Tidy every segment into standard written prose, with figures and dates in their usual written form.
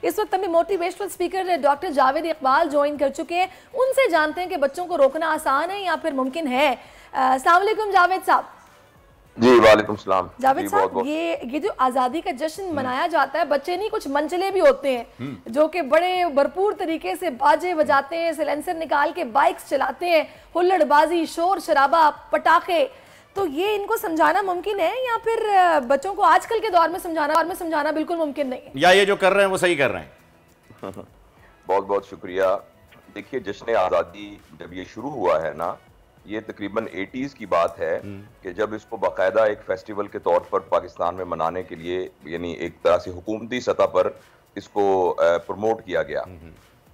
इस वक्त हमें motivational speaker doctor Javed Iqbal join कर चुके हैं। उनसे जानते हैं कि बच्चों को रोकना आसान है या फिर मुमकिन है। अस्सलाम वालेकुम जावेद साहब। जी वालेकुम सलाम। जावेद साहब, ये जो आज़ादी का जश्न मनाया जाता है, बच्चे नहीं कुछ मंचले भी होते हैं जो कि बड़े भरपूर तरीके से बाजे बजाते हैं, सिलेंसर निकाल के बाइक्स चलाते हैं, हुल्लड़बाजी, शोर शराबा, पटाखे। तो ये इनको समझाना मुमकिन है या फिर बच्चों को आजकल के दौर में समझाना बिल्कुल मुमकिन नहीं है? या ये जो कर रहे हैं वो सही कर रहे हैं? बहुत बहुत शुक्रिया। देखिए, जश्न आज़ादी जब ये शुरू हुआ है ना, ये तकरीबन 80s की बात है कि जब इसको बाकायदा एक फेस्टिवल के तौर पर पाकिस्तान में मनाने के लिए, यानी एक तरह से हुकूमती सतह पर इसको प्रमोट किया गया।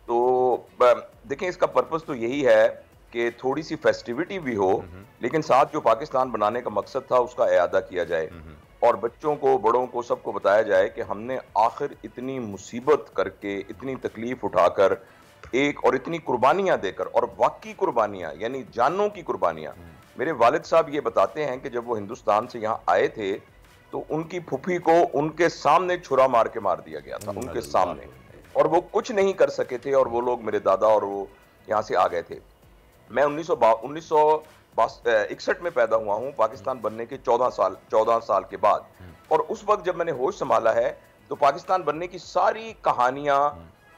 तो देखें, इसका पर्पस तो यही है कि थोड़ी सी फेस्टिविटी भी हो, लेकिन साथ जो पाकिस्तान बनाने का मकसद था उसका इयादा किया जाए और बच्चों को, बड़ों को, सबको बताया जाए कि हमने आखिर इतनी मुसीबत करके, इतनी तकलीफ उठाकर एक और इतनी कुर्बानियां देकर, और वाकई कुर्बानियां यानी जानों की कुर्बानियां। मेरे वालिद साहब ये बताते हैं कि जब वो हिंदुस्तान से यहाँ आए थे तो उनकी फूफी को उनके सामने छुरा मार के मार दिया गया था, उनके सामने, और वो कुछ नहीं कर सके थे। और वो लोग, मेरे दादा और वो यहाँ से आ गए थे। मैं 1961 में पैदा हुआ हूँ, पाकिस्तान बनने के 14 साल के बाद। और उस वक्त जब मैंने होश संभाला है तो पाकिस्तान बनने की सारी कहानियां,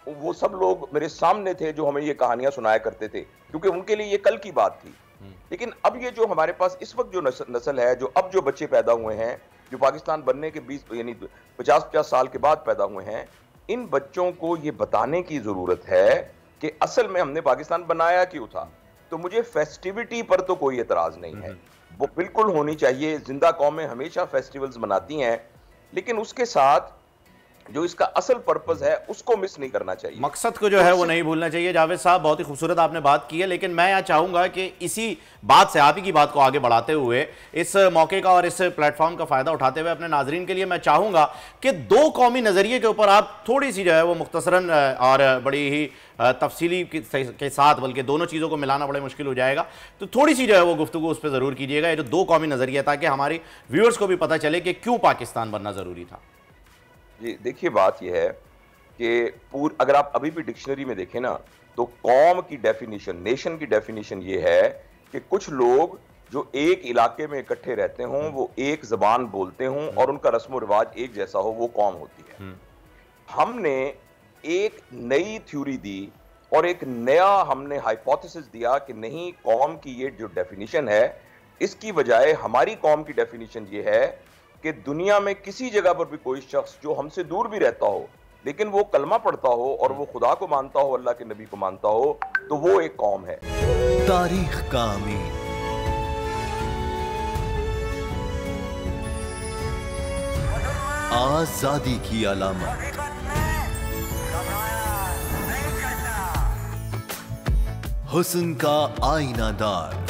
वो सब लोग मेरे सामने थे जो हमें ये कहानियां सुनाया करते थे, क्योंकि उनके लिए ये कल की बात थी। लेकिन अब ये जो हमारे पास इस वक्त जो नस्ल है, जो अब जो बच्चे पैदा हुए हैं, जो पाकिस्तान बनने के 20 यानी 50 साल के बाद पैदा हुए हैं, इन बच्चों को ये बताने की जरूरत है कि असल में हमने पाकिस्तान बनाया क्यों था। तो मुझे फेस्टिविटी पर तो कोई एतराज नहीं है, वो बिल्कुल होनी चाहिए। जिंदा कौमें हमेशा फेस्टिवल्स मनाती हैं, लेकिन उसके साथ जो इसका असल पर्पस है उसको मिस नहीं करना चाहिए, मकसद को जो है वो नहीं भूलना चाहिए। जावेद साहब, बहुत ही खूबसूरत आपने बात की है, लेकिन मैं यहाँ चाहूंगा कि इसी बात से, आप ही की बात को आगे बढ़ाते हुए, इस मौके का और इस प्लेटफॉर्म का फायदा उठाते हुए अपने नाजरीन के लिए मैं चाहूंगा कि दो कौमी नजरिए के ऊपर आप थोड़ी सी जो है वो मुख्तसरन और बड़ी ही तफसीली के साथ, बल्कि दोनों चीज़ों को मिलाना बड़े मुश्किल हो जाएगा, तो थोड़ी सी जो है वो गुफ्तगू उस पर ज़रूर कीजिएगा, ये जो दो कौमी नजरिया, ताकि हमारी व्यूअर्स को भी पता चले कि क्यों पाकिस्तान बनना ज़रूरी था। जी देखिए, बात यह है कि अगर आप अभी भी डिक्शनरी में देखें ना, तो कौम की डेफिनेशन, नेशन की डेफिनेशन ये है कि कुछ लोग जो एक इलाके में इकट्ठे रहते हों, वो एक जबान बोलते हों और उनका रस्म रिवाज एक जैसा हो, वो कौम होती है। हमने एक नई थ्योरी दी और एक नया हमने हाइपोथेसिस दिया कि नहीं, कौम की ये जो डेफिनेशन है, इसकी बजाय हमारी कौम की डेफिनेशन ये है कि दुनिया में किसी जगह पर भी कोई शख्स जो हमसे दूर भी रहता हो, लेकिन वो कलमा पढ़ता हो और वो खुदा को मानता हो, अल्लाह के नबी को मानता हो, तो वो एक कौम है। तारीख का अमीन, आजादी की अलामत, हुस्न का आईनादार,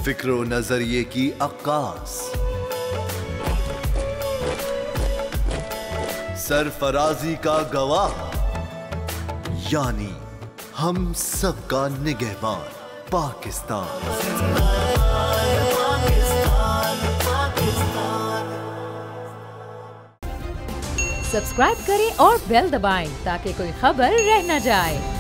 फिक्र व नजरिए की अक्कास, सरफराजी का गवाह, यानी हम सबका निगहबान पाकिस्तान। सब्सक्राइब करें और बेल दबाएं ताकि कोई खबर रह न जाए।